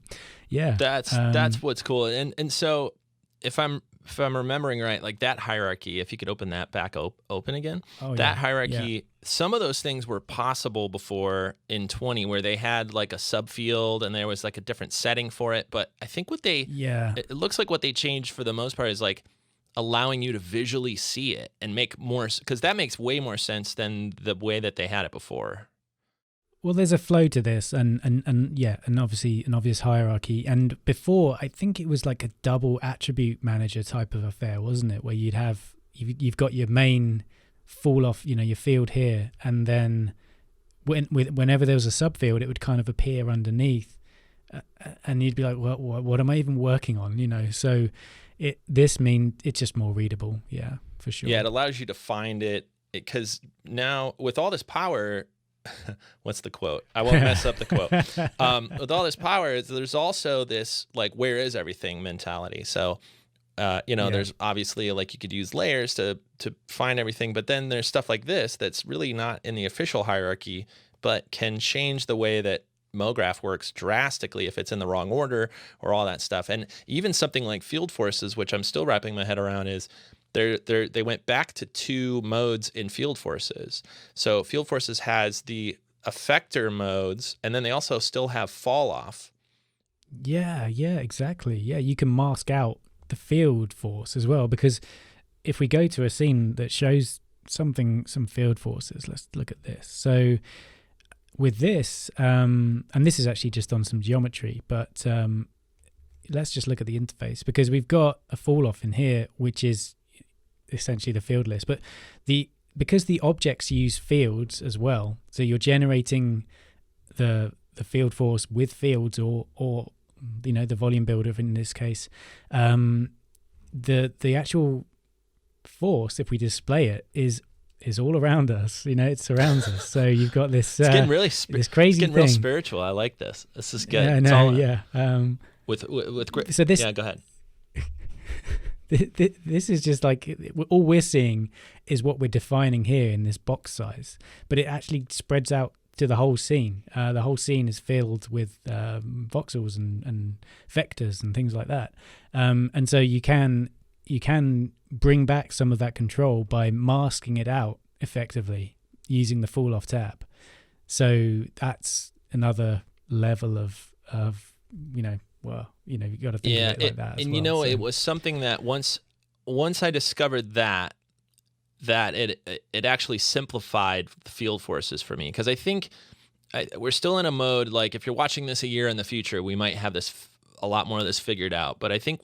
yeah, that's what's cool. And so if I'm remembering right, like that hierarchy, if you could open that back open again, hierarchy, some of those things were possible before in 20, where they had like a subfield and there was like a different setting for it. But I think it looks like what they changed for the most part is like allowing you to visually see it and make more, because that makes way more sense than the way that they had it before. Well, there's a flow to this, and obviously an obvious hierarchy. And before, I think it was like a double attribute manager type of affair, wasn't it? Where you've got your main fall off, your field here, and then whenever there was a subfield, it would kind of appear underneath, and you'd be like, well, what am I even working on? So it's just more readable, for sure. Yeah, it allows you to find it, because now with all this power. What's the quote? I won't mess up the quote. With all this power, there's also this like, where is everything mentality. So, there's obviously like you could use layers to find everything, but then there's stuff like this that's really not in the official hierarchy, but can change the way that MoGraph works drastically if it's in the wrong order or all that stuff. And even something like field forces, which I'm still wrapping my head around, is they went back to 2 modes in field forces. So field forces has the effector modes, and then they also still have fall off. Yeah, exactly. Yeah, you can mask out the field force as well, because if we go to a scene that shows some field forces, let's look at this. So with this, and this is actually just on some geometry, but let's just look at the interface, because we've got a fall off in here, which is essentially the field list. But because the objects use fields as well, so you're generating the field force with fields, or the volume builder in this case. The actual force, if we display it, is all around us. It surrounds us. So you've got this. It's getting really this crazy. It's getting thing. real spiritual. I like this. This is good. Yeah, it's no, all, yeah. With great. So this. Yeah, go ahead. This is just like, all we're seeing is what we're defining here in this box size, but it actually spreads out to the whole scene. The whole scene is filled with voxels and vectors and things like that. And so you can bring back some of that control by masking it out effectively using the fall off tab. So that's another level of you got to think of it like that as well. It was something that once I discovered that it actually simplified the field forces for me, because I think we're still in a mode, like if you're watching this a year in the future, we might have a lot more of this figured out. But I think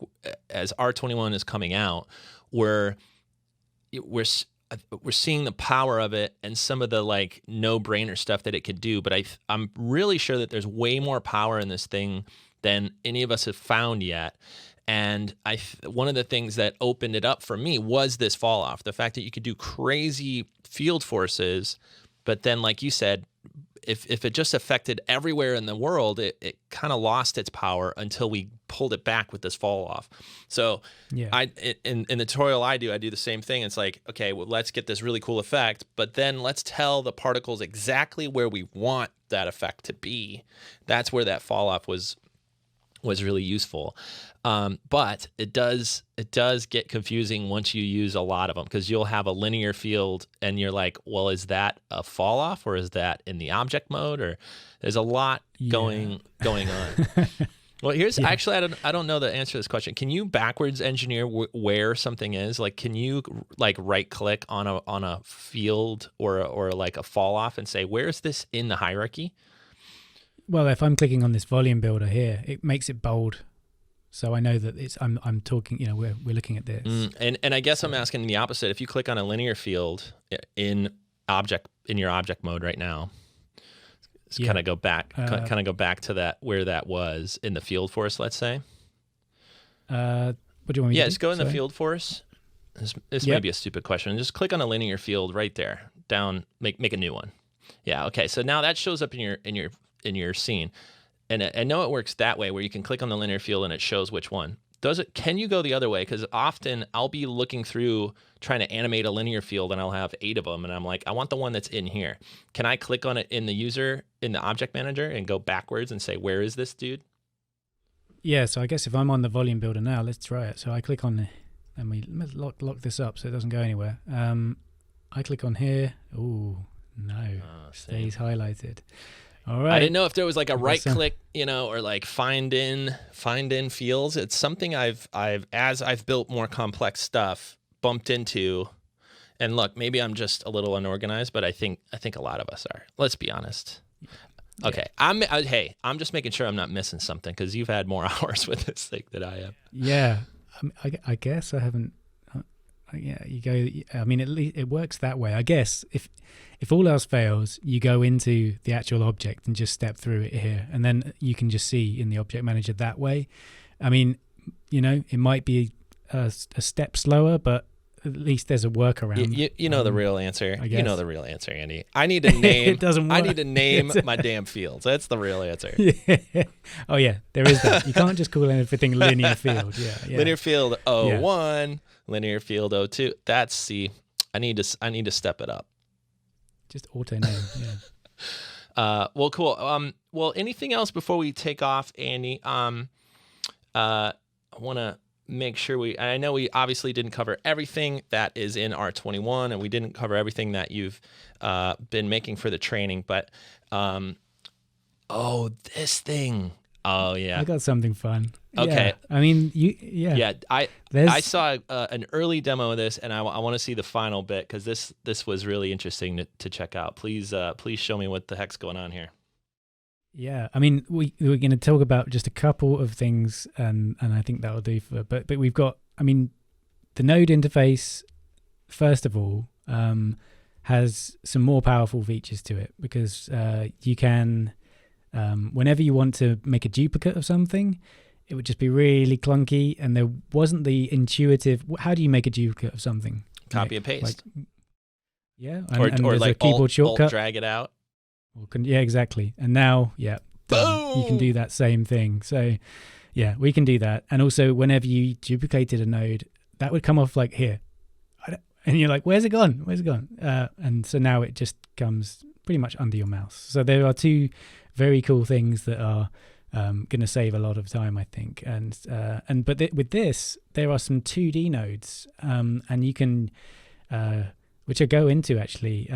as R21 is coming out, we're seeing the power of it and some of the like no-brainer stuff that it could do. But I'm really sure that there's way more power in this thing than any of us have found yet. And one of the things that opened it up for me was this fall off. The fact that you could do crazy field forces, but then, like you said, if it just affected everywhere in the world, it kind of lost its power until we pulled it back with this fall off. So in the tutorial I do the same thing. It's like, okay, well, let's get this really cool effect, but then let's tell the particles exactly where we want that effect to be. That's where that fall off was really useful. But it does get confusing once you use a lot of them, because you'll have a linear field and you're like, well, is that a fall off or is that in the object mode? Or there's a lot going on. Well, actually, I don't know the answer to this question. Can you backwards engineer where something is? Like, can you like right click on a field or like a fall off and say, where is this in the hierarchy? Well, if I'm clicking on this volume builder here, it makes it bold, so I know that I'm talking. We're looking at this. And I guess I'm asking the opposite. If you click on a linear field in your object mode right now, kind of go back to that where that was in the field force. Let's say. What do you want me to do? Just go in the field force. This may be a stupid question. Just click on a linear field right there. Down. Make a new one. Yeah. Okay. So now that shows up in your scene, and I know it works that way where you can click on the linear field and it shows which one. Can you go the other way? Because often I'll be looking through trying to animate a linear field and I'll have 8 of them and I'm like, I want the one that's in here. Can I click on it in the object manager and go backwards and say, where is this dude? Yeah, so I guess if I'm on the volume builder now, let's try it. So I click on and we lock this up so it doesn't go anywhere. I click on here. Ooh, no, stays highlighted. All right. I didn't know if there was like a right click, or like find in fields. It's something I've as I've built more complex stuff bumped into. And look, maybe I'm just a little unorganized, but I think a lot of us are. Let's be honest. Okay, I'm just making sure I'm not missing something, because you've had more hours with this thing than I have. Yeah, I guess I haven't. You go. I mean, at least it works that way. I guess if all else fails, you go into the actual object and just step through it here, and then you can just see in the object manager that way. I mean, it might be a step slower, but at least there's a workaround. You know the real answer. You know the real answer, Andy. I need to name. It doesn't work. I need to name my damn fields. That's the real answer. Yeah. Oh yeah, there is that. You can't just call everything linear field. Yeah. Linear field 01, linear field 02. I need to step it up. Just auto name. Yeah. Well, cool. Well, anything else before we take off, Andy? I want to make sure I know we obviously didn't cover everything that is in R21, and we didn't cover everything that you've been making for the training, but this thing. Oh yeah, I got something fun. Okay, yeah. I mean, I saw an early demo of this, and I want to see the final bit, because this was really interesting to check out. Please show me what the heck's going on here. Yeah, I mean, we're going to talk about just a couple of things, and I think that'll do for. But we've got, I mean, the node interface. First of all, has some more powerful features to it because you can, whenever you want to make a duplicate of something, it would just be really clunky, and there wasn't the intuitive. How do you make a duplicate of something? Copy and paste. Yeah, and or like a keyboard shortcut. Alt drag it out. Yeah, exactly. And now, Boom! You can do that same thing. So, yeah, we can do that. And also, whenever you duplicated a node, that would come off like here. And you're like, where's it gone? Where's it gone? And so now it just comes pretty much under your mouse. So there are two very cool things that are going to save a lot of time, I think. With this, there are some 2D nodes, and you can, which I go into actually.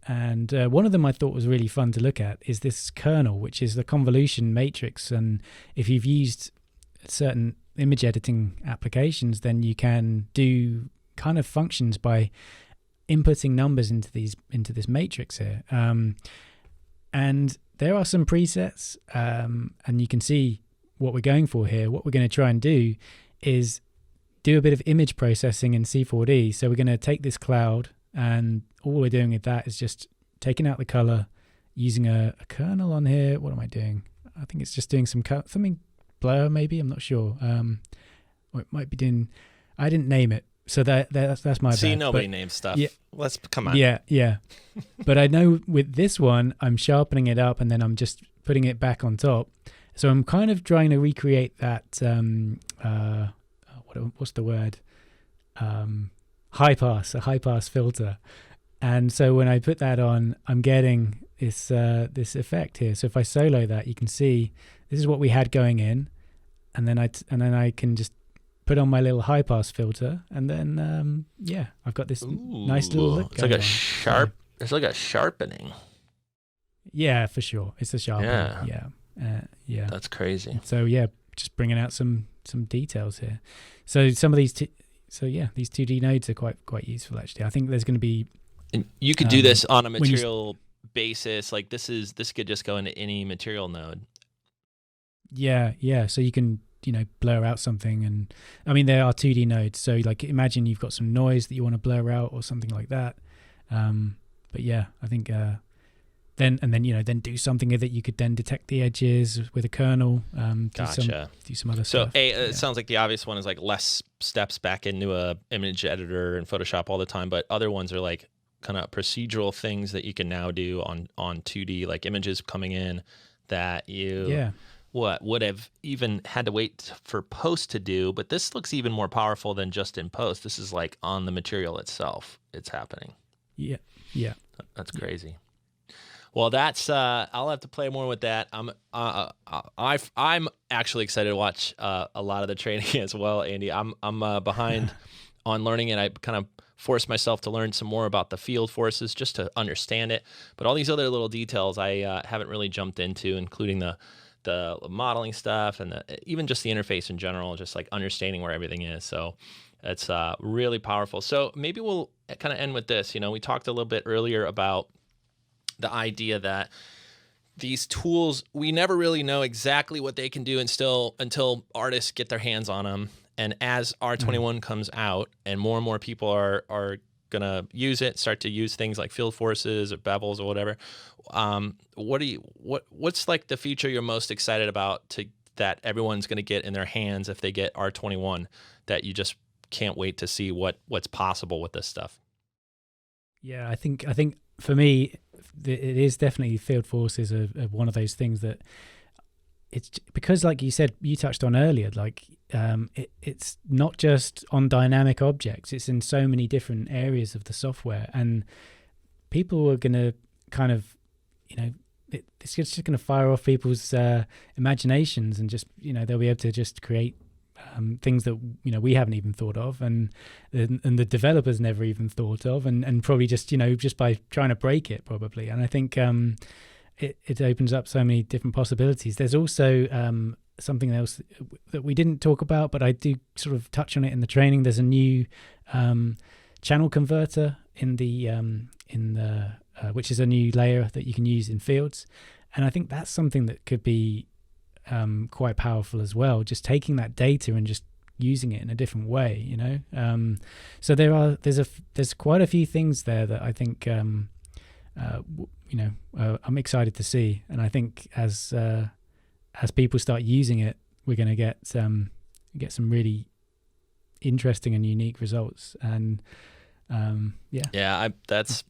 And one of them I thought was really fun to look at is this kernel, which is the convolution matrix. And if you've used certain image editing applications, then you can do kind of functions by inputting numbers into this matrix here. And there are some presets, and you can see what we're going for here. What we're going to try and do is do a bit of image processing in C4D. So we're going to take this cloud, and all we're doing with that is just taking out the color, using a kernel on here. What am I doing? I think it's just doing something blur, maybe. I'm not sure. Or it might be doing. I didn't name it, so that's my bad. See, nobody names stuff. Yeah, let's come on. Yeah. But I know with this one, I'm sharpening it up, and then I'm just putting it back on top. So I'm kind of trying to recreate that. What's the word? A high pass filter. And so when I put that on, I'm getting this effect here. So if I solo that, you can see this is what we had going in, and then I can just put on my little high pass filter, and then I've got this nice little look. It's like a sharp. It's like a sharpening. Yeah, for sure. It's a sharpening. Yeah. That's crazy. So just bringing out some details here. So some of these these 2D nodes are quite useful actually. I think there's going to be. And you could do this on a material basis. Like this could just go into any material node. Yeah. So you can blur out something, and I mean there are 2D nodes. So like imagine you've got some noise that you want to blur out or something like that. But yeah, I think then do something that you could then detect the edges with a kernel. Gotcha. Do some other stuff. So it sounds like the obvious one is like less steps back into a image editor and Photoshop all the time, but other ones are like kind of procedural things that you can now do on 2D, like images coming in that you would have even had to wait for post to do, but this looks even more powerful than just in post. This is like on the material itself. It's happening. Yeah. That's crazy. Well, that's I'll have to play more with that. I'm actually excited to watch a lot of the training as well, Andy. I'm behind on learning it. I kind of forced myself to learn some more about the field forces just to understand it. But all these other little details I haven't really jumped into, including the modeling stuff and even just the interface in general, just like understanding where everything is. So it's really powerful. So maybe we'll kind of end with this. We talked a little bit earlier about the idea that these tools, we never really know exactly what they can do until artists get their hands on them. And as R21 comes out and more people are going to use it, start to use things like field forces or bevels or whatever, what's like the feature you're most excited about that everyone's going to get in their hands if they get R21 that you just can't wait to see what's possible with this stuff? Yeah, I think for me, it is definitely field forces are one of those things that it's because, like you said, you touched on earlier, like it's not just on dynamic objects, it's in so many different areas of the software, and people are going to kind of, it's just going to fire off people's imaginations, and just, they'll be able to just create things that we haven't even thought of, and the developers never even thought of, and probably just just by trying to break it probably. And I think it opens up so many different possibilities. There's also something else that we didn't talk about, but I do sort of touch on it in the training. There's a new channel converter in the which is a new layer that you can use in fields, And I think that's something that could be quite powerful as well, just taking that data and just using it in a different way, you know. So there's quite a few things there that I think you know, I'm excited to see, and I think as people start using it, we're going to get some really interesting and unique results. And that's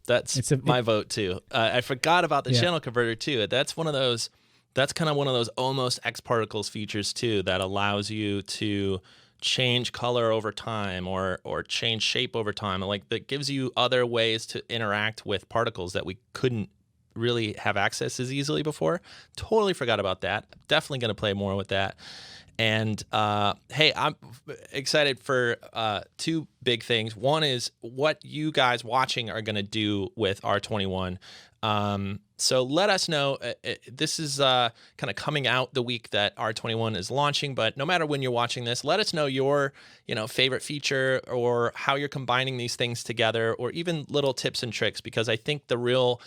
my vote too. I forgot about the channel converter too. That's one of those. That's kind of one of those almost X particles features too, that allows you to change color over time or change shape over time. Like, that gives you other ways to interact with particles that we couldn't really have access as easily before. Totally forgot about that. Definitely going to play more with that. And hey, I'm excited for two big things. One is what you guys watching are going to do with R21. So let us know. This is kind of coming out the week that R21 is launching, but no matter when you're watching this, let us know your, favorite feature or how you're combining these things together, or even little tips and tricks, because I think the real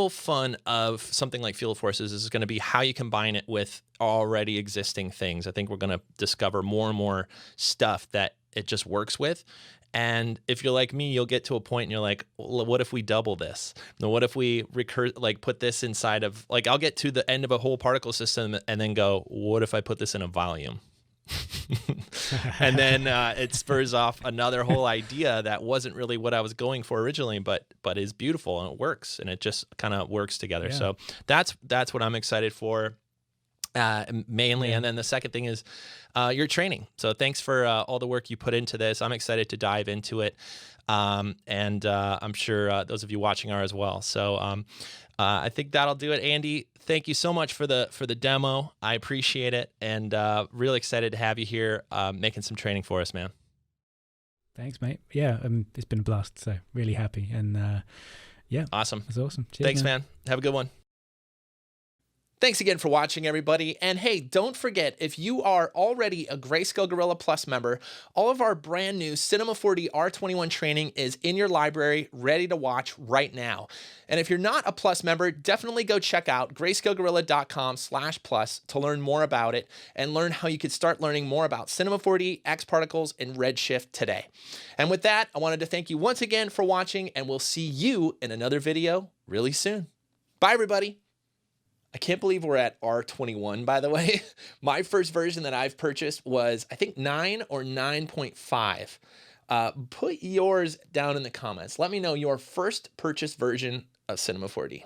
fun of something like Field Forces is going to be how you combine it with already existing things. I think we're going to discover more and more stuff that it just works with. And if you're like me, you'll get to a point and you're like, well, what if we double this? Now, what if we put this inside of, I'll get to the end of a whole particle system and then go, what if I put this in a volume? And then it spurs off another whole idea that wasn't really what I was going for originally, but is beautiful and it works, and it just kind of works together. Yeah. So that's what I'm excited for. Mainly. Yeah. And then the second thing is your training. So thanks for all the work you put into this. I'm excited to dive into it. And I'm sure those of you watching are as well. So I think that'll do it. Andy, thank you so much for the demo. I appreciate it. And really excited to have you here making some training for us, man. Thanks, mate. Yeah, it's been a blast. So really happy. And yeah. Awesome. That's awesome. Cheers, thanks, man. Have a good one. Thanks again for watching, everybody. And hey, don't forget, if you are already a Greyscalegorilla Plus member, all of our brand new Cinema 4D R21 training is in your library, ready to watch right now. And if you're not a Plus member, definitely go check out Greyscalegorilla.com/plus to learn more about it and learn how you could start learning more about Cinema 4D, X particles, and Redshift today. And with that, I wanted to thank you once again for watching, and we'll see you in another video really soon. Bye, everybody. I can't believe we're at R21, by the way. My first version that I've purchased was, I think, 9 or 9.5. Put yours down in the comments. Let me know your first purchased version of Cinema 4D.